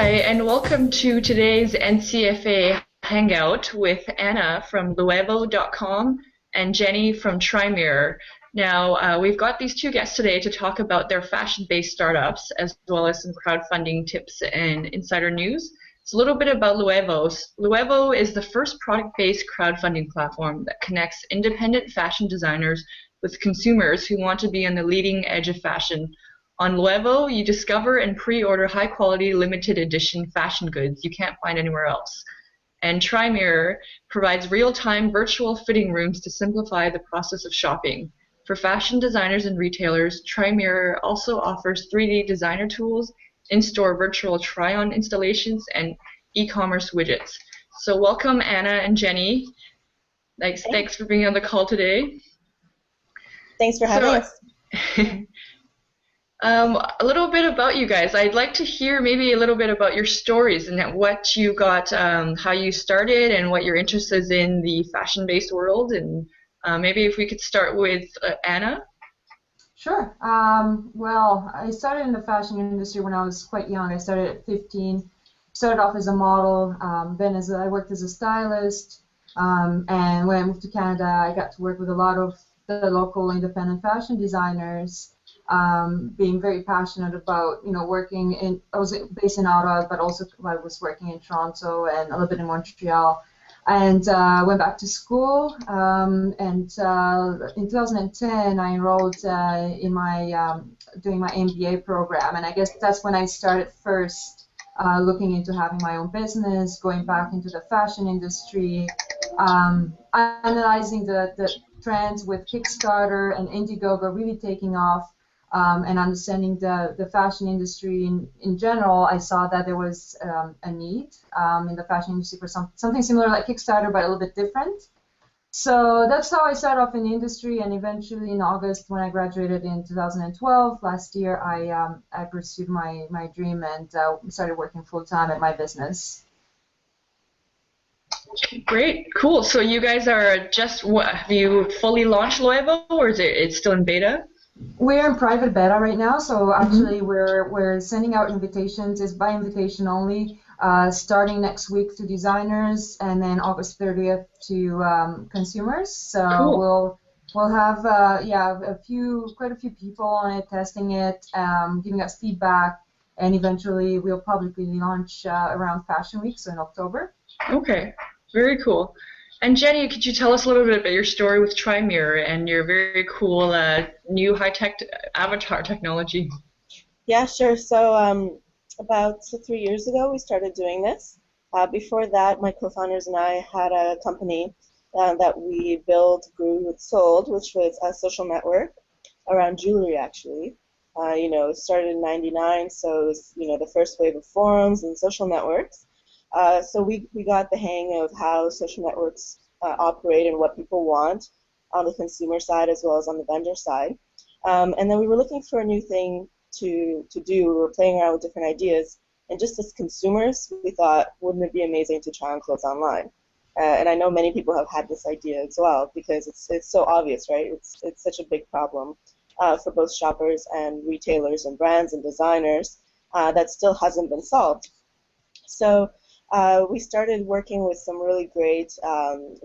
and welcome to today's NCFA Hangout with Anna from Luevo.com and Jenny from TriMirror. Now, we've got these two guests today to talk about their fashion-based startups, as well as some crowdfunding tips and insider news. It's a little bit about Luevo. Luevo is the first product-based crowdfunding platform that connects independent fashion designers with consumers who want to be on the leading edge of fashion. On Luevo, you discover and pre-order high-quality, limited edition fashion goods you can't find anywhere else. And TriMirror provides real-time virtual fitting rooms to simplify the process of shopping. For fashion designers and retailers, TriMirror also offers 3D designer tools, in-store virtual try-on installations, and e-commerce widgets. So welcome, Anna and Jenny. Thanks for being on the call today. Thanks for having us. A little bit about you guys. I'd like to hear maybe a little bit about your stories and what you got, how you started, and what your interest is in the fashion-based world. And maybe if we could start with Anna. Sure. Well, I started in the fashion industry when I was quite young. I started at 15. Started off as a model. Then I worked as a stylist. And when I moved to Canada, I got to work with a lot of the local independent fashion designers. Being very passionate about, working in, I was based in Ottawa, but also I was working in Toronto and a little bit in Montreal, and went back to school, and in 2010 I enrolled in my, doing my MBA program, and I guess that's when I started first looking into having my own business, going back into the fashion industry, analyzing the trends with Kickstarter and Indiegogo really taking off. And understanding the fashion industry in general, I saw that there was a need in the fashion industry for something similar like Kickstarter, but a little bit different. So that's how I started off in the industry, and eventually in August, when I graduated in 2012, last year, I pursued my dream and started working full-time at my business. Great, cool. So you guys are just, have you fully launched Luevo, or is it's still in beta? We're in private beta right now, so actually we're sending out invitations. It's by invitation only, starting next week to designers, and then August 30th to consumers. So cool. we'll have quite a few people on it, testing it, giving us feedback, and eventually we'll publicly launch around Fashion Week, so in October. Okay, very cool. And Jenny, could you tell us a little bit about your story with TriMirror and your very cool new high-tech avatar technology? Yeah, sure. So about 3 years ago, we started doing this. Before that, my co-founders and I had a company that we built, grew, and sold, which was a social network around jewelry, actually. It started in '99, so it was, the first wave of forums and social networks. So we got the hang of how social networks operate and what people want on the consumer side as well as on the vendor side. And then we were looking for a new thing to do. We were playing around with different ideas. And just as consumers, we thought, wouldn't it be amazing to try on clothes online? And I know many people have had this idea as well because it's so obvious, right? It's such a big problem for both shoppers and retailers and brands and designers that still hasn't been solved. So we started working with some really great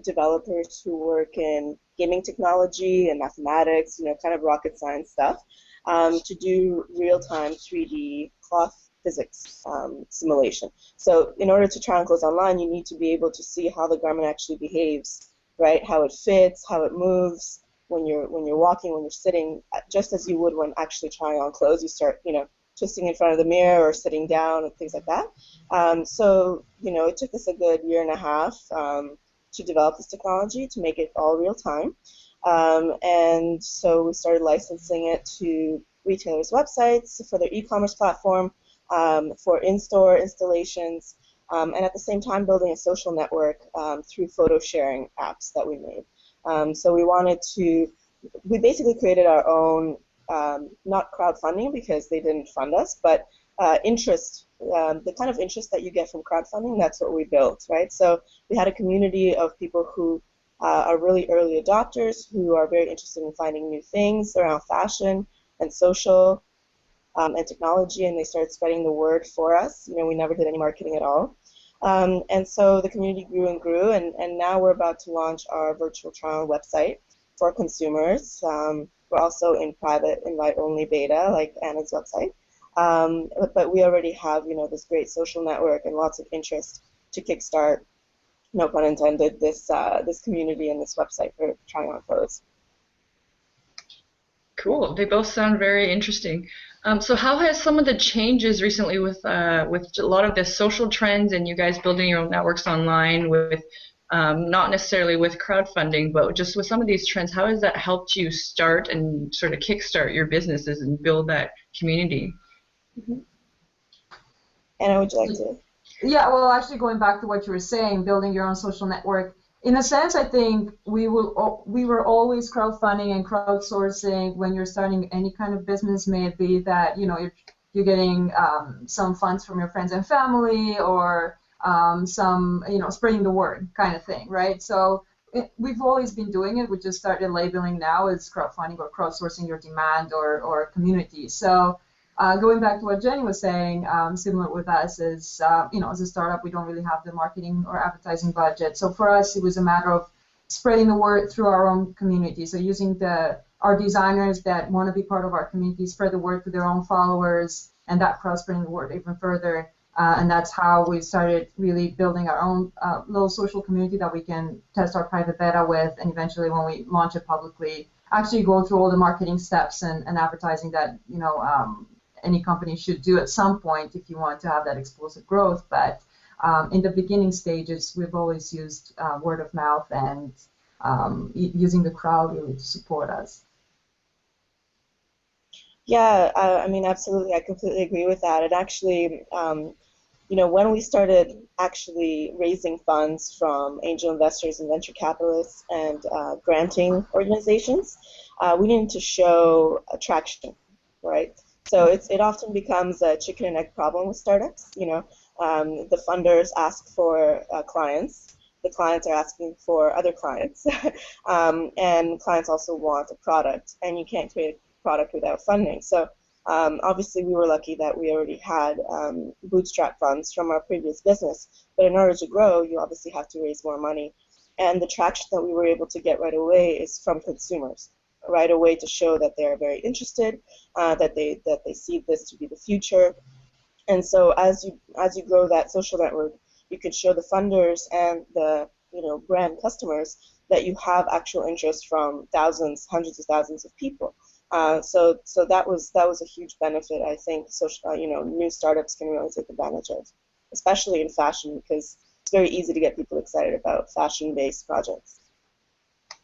developers who work in gaming technology and mathematics, kind of rocket science stuff, to do real-time 3D cloth physics simulation. So in order to try on clothes online, you need to be able to see how the garment actually behaves, right? How it fits, how it moves when you're walking, when you're sitting, just as you would when actually trying on clothes. You start, twisting in front of the mirror or sitting down and things like that. So, it took us a good year and a half to develop this technology to make it all real time. And so we started licensing it to retailers' websites for their e-commerce platform, for in-store installations, and at the same time building a social network through photo sharing apps that we made. So we basically created our own not crowdfunding because they didn't fund us, but interest, the kind of interest that you get from crowdfunding, that's what we built, right? So we had a community of people who are really early adopters, who are very interested in finding new things around fashion and social, and technology, and they started spreading the word for us. We never did any marketing at all. And so the community grew and grew, and now we're about to launch our virtual try-on website for consumers. We're also in private invite-only beta, like Anna's website. But we already have, this great social network and lots of interest to kickstart, no pun intended, this community and this website for trying on clothes. Cool. They both sound very interesting. So how has some of the changes recently with a lot of the social trends and you guys building your own networks online with not necessarily with crowdfunding, but just with some of these trends, how has that helped you start and sort of kickstart your businesses and build that community? Mm-hmm. Anna, would you like to? Yeah, well, actually going back to what you were saying, building your own social network, in a sense, I think we were always crowdfunding and crowdsourcing when you're starting any kind of business, may it be that you're getting some funds from your friends and family or some spreading the word kind of thing, right? So we've always been doing it. We just started labeling now as crowdfunding or crowdsourcing your demand or community. So going back to what Jenny was saying, similar with us is, as a startup, we don't really have the marketing or advertising budget. So for us, it was a matter of spreading the word through our own community. So using our designers that want to be part of our community, spread the word to their own followers, and that cross-spreading the word even further. And that's how we started really building our own little social community that we can test our private beta with, and eventually when we launch it publicly, actually go through all the marketing steps and advertising that any company should do at some point if you want to have that explosive growth. But in the beginning stages, we've always used word of mouth and using the crowd really to support us. Yeah, I mean, absolutely. I completely agree with that. And actually, when we started actually raising funds from angel investors and venture capitalists and granting organizations, we needed to show attraction, right? So it often becomes a chicken and egg problem with startups. The funders ask for clients. The clients are asking for other clients. And clients also want a product, and you can't create a product without funding. So obviously we were lucky that we already had bootstrap funds from our previous business. But in order to grow, you obviously have to raise more money. And the traction that we were able to get right away is from consumers. Right away to show that they're very interested, that they see this to be the future, and so as you grow that social network, you can show the funders and the brand customers that you have actual interest from thousands, hundreds of thousands of people. So that was a huge benefit. I think new startups can really take advantage of, especially in fashion, because it's very easy to get people excited about fashion-based projects.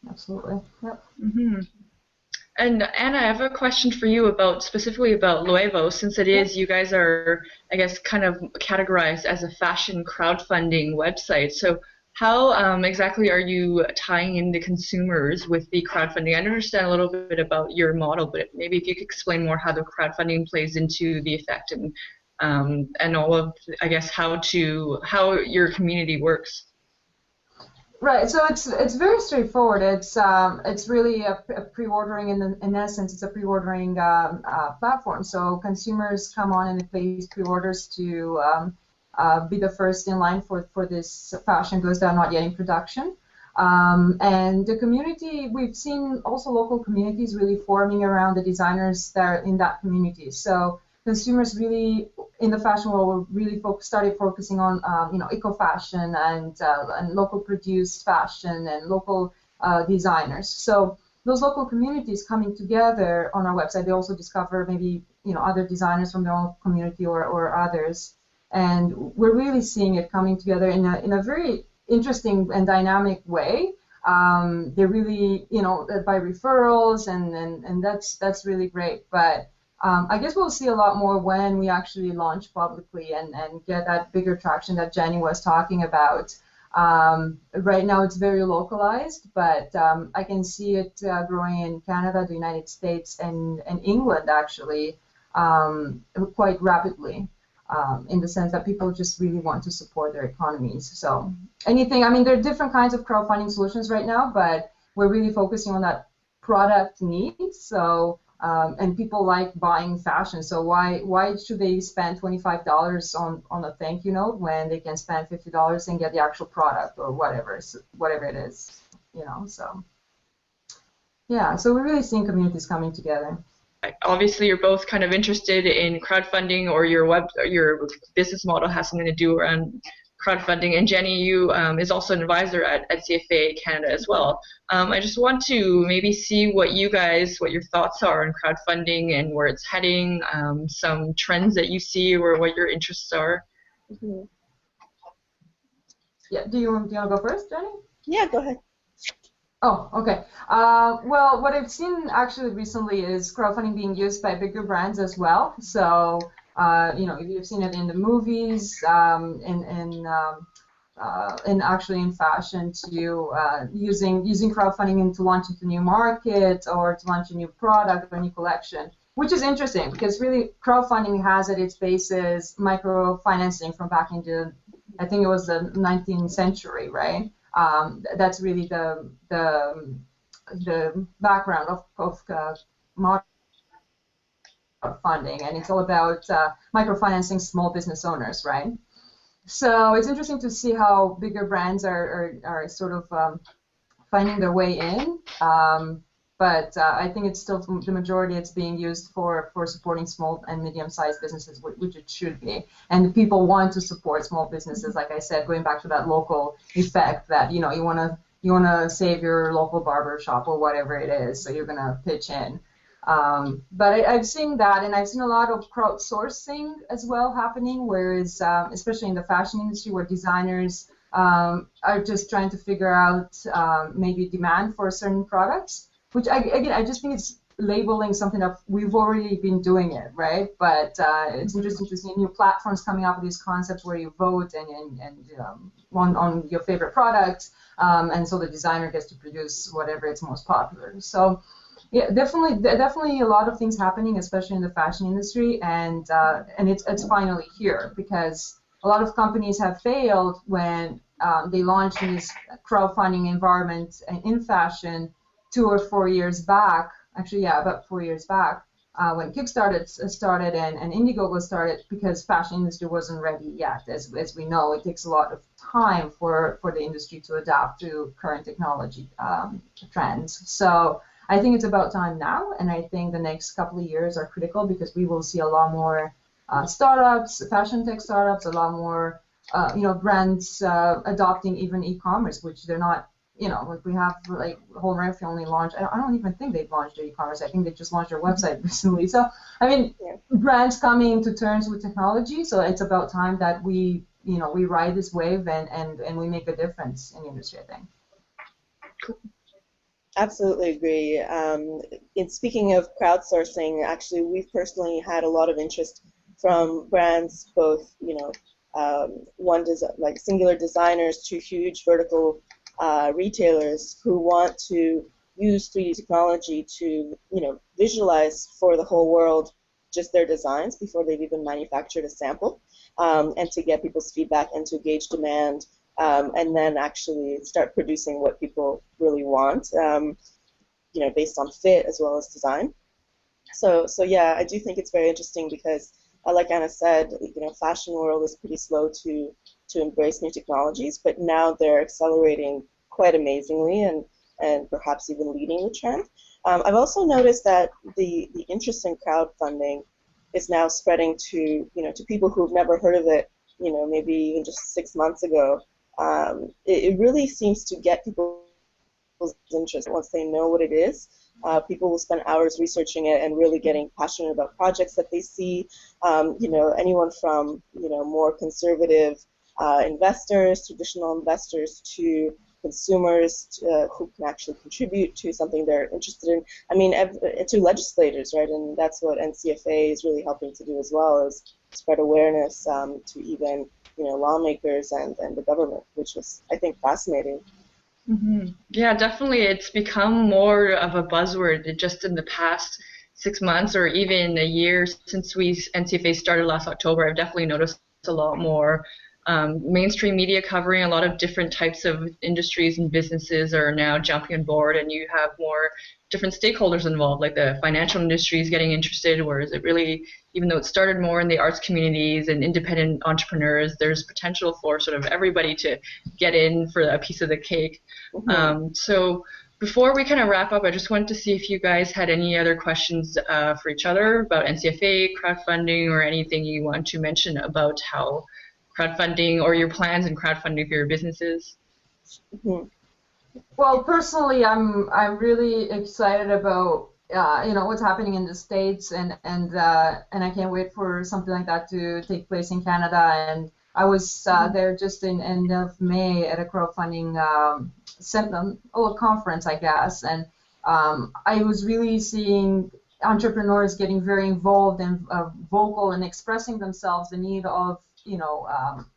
Absolutely. Yep. Mm-hmm. And Anna, I have a question for you specifically about Luevo, since it is, you guys are, I guess, kind of categorized as a fashion crowdfunding website. So how exactly are you tying in the consumers with the crowdfunding? I understand a little bit about your model, but maybe if you could explain more how the crowdfunding plays into the effect and all of, I guess, how your community works. Right, so it's very straightforward. It's really a pre-ordering in essence. It's a pre-ordering platform. So consumers come on and they place pre-orders to be the first in line for this fashion goods that are not yet in production. And the community, we've seen also local communities really forming around the designers that are in that community. So consumers really in the fashion world really started focusing on eco-fashion and local produced fashion and local designers. So those local communities coming together on our website, they also discover maybe other designers from their own community or others, and we're really seeing it coming together in a very interesting and dynamic way. They're really by referrals and that's really great. But I guess we'll see a lot more when we actually launch publicly and get that bigger traction that Jenny was talking about. Right now it's very localized, but I can see it growing in Canada, the United States, and England actually quite rapidly, in the sense that people just really want to support their economies. So there are different kinds of crowdfunding solutions right now, but we're really focusing on that product needs. So And people like buying fashion, so why should they spend $25 on a thank you note when they can spend $50 and get the actual product or whatever it is, So yeah, so we're really seeing communities coming together. Obviously, you're both kind of interested in crowdfunding, or your business model has something to do around crowdfunding. And Jenny, you is also an advisor at NCFA Canada as well. I just want to maybe see what your thoughts are on crowdfunding and where it's heading, some trends that you see or what your interests are. Mm-hmm. Yeah, do you want to go first, Jenny? Yeah, go ahead. Oh, okay. Well, what I've seen actually recently is crowdfunding being used by bigger brands as well. So, you've seen it in the movies, and actually in fashion too, using crowdfunding to launch into new market or to launch a new product or a new collection, which is interesting because really crowdfunding has at its basis microfinancing from back into, I think it was the 19th century, right? That's really the background of modern funding, and it's all about microfinancing small business owners, right? So it's interesting to see how bigger brands are sort of finding their way in, but I think it's still the majority. It's being used for supporting small and medium-sized businesses, which it should be. And people want to support small businesses, like I said, going back to that local effect that you want to save your local barber shop or whatever it is, so you're going to pitch in. But I've seen that, and I've seen a lot of crowdsourcing as well happening, whereas especially in the fashion industry, where designers are just trying to figure out maybe demand for certain products, which I just think it's labeling something that we've already been doing it, right? But it's interesting to see new platforms coming up with these concepts where you vote and on your favorite products, and so the designer gets to produce whatever is most popular. So yeah, definitely a lot of things happening, especially in the fashion industry, and it's finally here because a lot of companies have failed when they launched in this crowdfunding environment in fashion 2 or 4 years back. Actually, yeah, about 4 years back when Kickstarter started and Indiegogo started, because fashion industry wasn't ready yet. As we know, it takes a lot of time for the industry to adapt to current technology trends. So I think it's about time now, and I think the next couple of years are critical because we will see a lot more startups, fashion tech startups, a lot more brands adopting even e-commerce, which they're not. Like we have like Whole Renfrew only launched. I don't even think they've launched their e-commerce. I think they just launched their website recently. So I mean, brands coming to terms with technology. So it's about time that we ride this wave and we make a difference in the industry, I think. Cool. Absolutely agree. In speaking of crowdsourcing, actually, we've personally had a lot of interest from brands, both like singular designers to huge vertical retailers who want to use 3D technology to visualize for the whole world just their designs before they've even manufactured a sample, and to get people's feedback and to gauge demand. And then actually start producing what people really want, based on fit as well as design. So yeah, I do think it's very interesting because, like Anna said, fashion world is pretty slow to embrace new technologies, but now they're accelerating quite amazingly and perhaps even leading the trend. I've also noticed that the interest in crowdfunding is now spreading to people who've never heard of it, maybe even just 6 months ago. It really seems to get people's interest once they know what it is. People will spend hours researching it and really getting passionate about projects that they see. Anyone from more conservative investors, traditional investors, to consumers who can actually contribute to something they're interested in. I mean, to legislators, right? And that's what NCFA is really helping to do as well, is spread awareness to even lawmakers and the government, which was, I think, fascinating. Mm-hmm. Yeah, definitely. It's become more of a buzzword just in the past 6 months or even a year since NCFA started last October. I've definitely noticed a lot more mainstream media covering a lot of different types of industries and businesses are now jumping on board, and you have more different stakeholders involved, like the financial industry is getting interested, whereas it really, even though it started more in the arts communities and independent entrepreneurs, there's potential for sort of everybody to get in for a piece of the cake. So before we kind of wrap up, I just wanted to see if you guys had any other questions for each other about NCFA, crowdfunding, or anything you want to mention about how crowdfunding or your plans in crowdfunding for your businesses. Well, personally, I'm really excited about what's happening in the States, and I can't wait for something like that to take place in Canada. And I was there just in end of May at a crowdfunding conference, I guess, and I was really seeing entrepreneurs getting very involved and vocal and expressing themselves the need of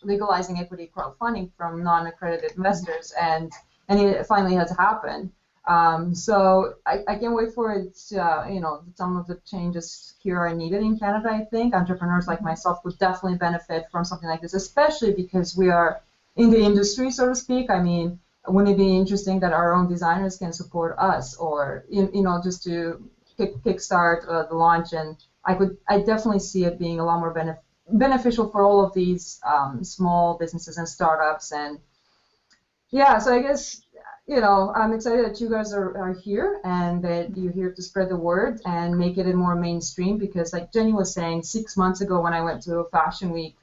legalizing equity crowdfunding from non-accredited investors, and it finally has happened. So I can't wait for it. Some of the changes here are needed in Canada. I think entrepreneurs like myself would definitely benefit from something like this, especially because we are in the industry, so to speak. I mean, wouldn't it be interesting that our own designers can support us, or just to kickstart the launch? And I definitely see it being a lot more beneficial for all of these small businesses and startups. And yeah, so I guess I'm excited that you guys are here and that you're here to spread the word and make it more mainstream, because like Jenny was saying, 6 months ago when I went to a fashion week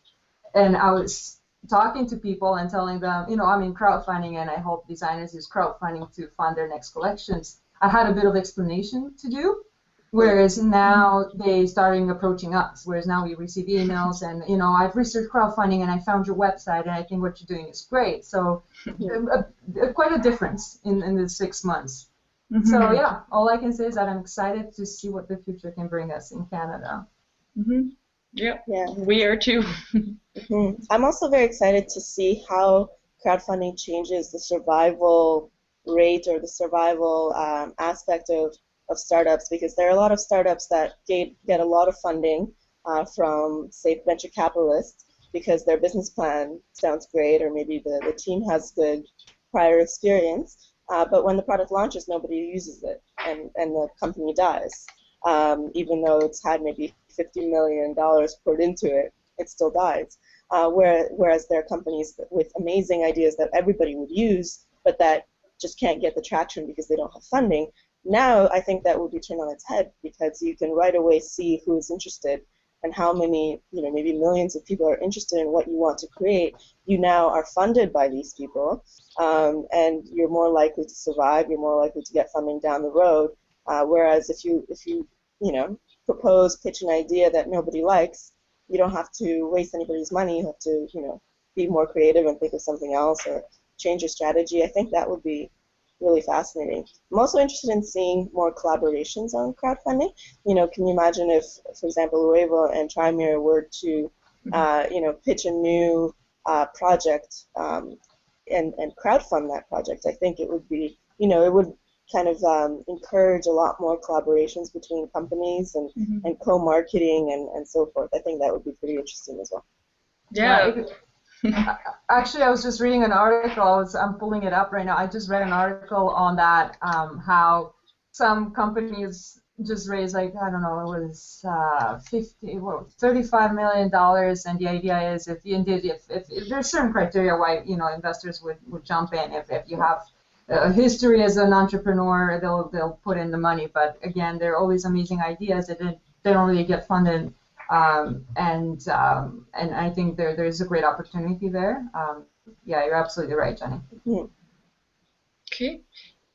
and I was talking to people and telling them, I'm in crowdfunding and I hope designers use crowdfunding to fund their next collections, I had a bit of explanation to do. Whereas now they starting approaching us. Whereas now we receive emails and I've researched crowdfunding and I found your website and I think what you're doing is great. So quite a difference in the 6 months. So yeah, all I can say is that I'm excited to see what the future can bring us in Canada. Yeah, we are too. I'm also very excited to see how crowdfunding changes the survival rate or the survival aspect of startups, because there are a lot of startups that get a lot of funding from, say, venture capitalists because their business plan sounds great, or maybe the team has good prior experience, but when the product launches, nobody uses it, and the company dies. Even though it's had maybe $50 million poured into it, it still dies. Whereas there are companies with amazing ideas that everybody would use, but that just can't get the traction because they don't have funding. Now I think that will be turned on its head, because you can right away see who is interested and how many, maybe millions of people are interested in what you want to create. You now are funded by these people, and you're more likely to survive. You're more likely to get funding down the road. Whereas if you pitch an idea that nobody likes, you don't have to waste anybody's money. You have to, be more creative and think of something else or change your strategy. I think that would be really fascinating. I'm also interested in seeing more collaborations on crowdfunding. Can you imagine if, for example, Luevo and TriMirror were to, pitch a new project and crowdfund that project? I think it would be, it would kind of encourage a lot more collaborations between companies and co-marketing and so forth. I think that would be pretty interesting as well. Yeah. Actually, I was just reading an article. I'm pulling it up right now. I just read an article on that, how some companies just raised, like, I don't know, it was $35 million, and the idea is if there's certain criteria why investors would jump in. If you have a history as an entrepreneur, they'll put in the money. But again, there are always amazing ideas that they don't really get funded. And I think there's a great opportunity there. Yeah, you're absolutely right, Jenny. Okay,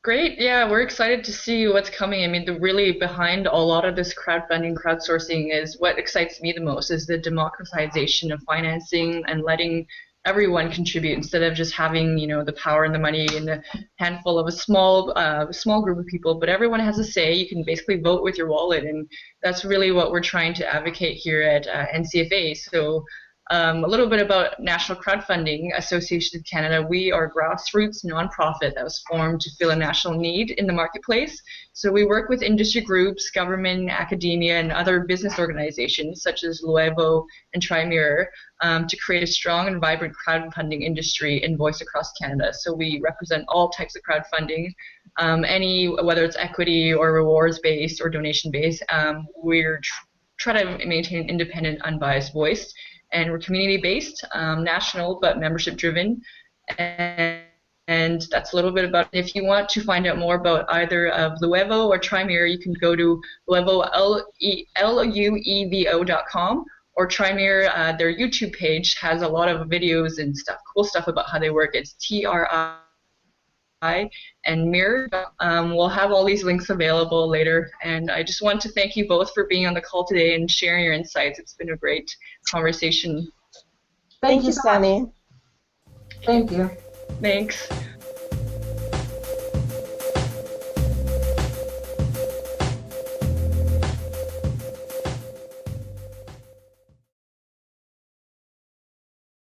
great. Yeah, we're excited to see what's coming. I mean, really behind a lot of this crowdfunding, crowdsourcing is what excites me the most, is the democratization of financing and letting everyone contribute instead of just having the power and the money in a handful of a small group of people. But everyone has a say. You can basically vote with your wallet, and that's really what we're trying to advocate here at NCFA. So A little bit about National Crowdfunding Association of Canada. We are a grassroots nonprofit that was formed to fill a national need in the marketplace. So we work with industry groups, government, academia, and other business organizations such as Luevo and TriMirror to create a strong and vibrant crowdfunding industry and voice across Canada. So we represent all types of crowdfunding, whether it's equity or rewards based or donation based. We're try to maintain an independent, unbiased voice. And we're community-based, national, but membership-driven. And that's a little bit about it. If you want to find out more about either of Luevo or TriMirror, you can go to Luevo, Luevo.com, or TriMirror, their YouTube page has a lot of videos and stuff, cool stuff about how they work. It's TRI and Mirror. We'll have all these links available later. And I just want to thank you both for being on the call today and sharing your insights. It's been a great conversation. Thank you, Sunny. Thank you. Thanks.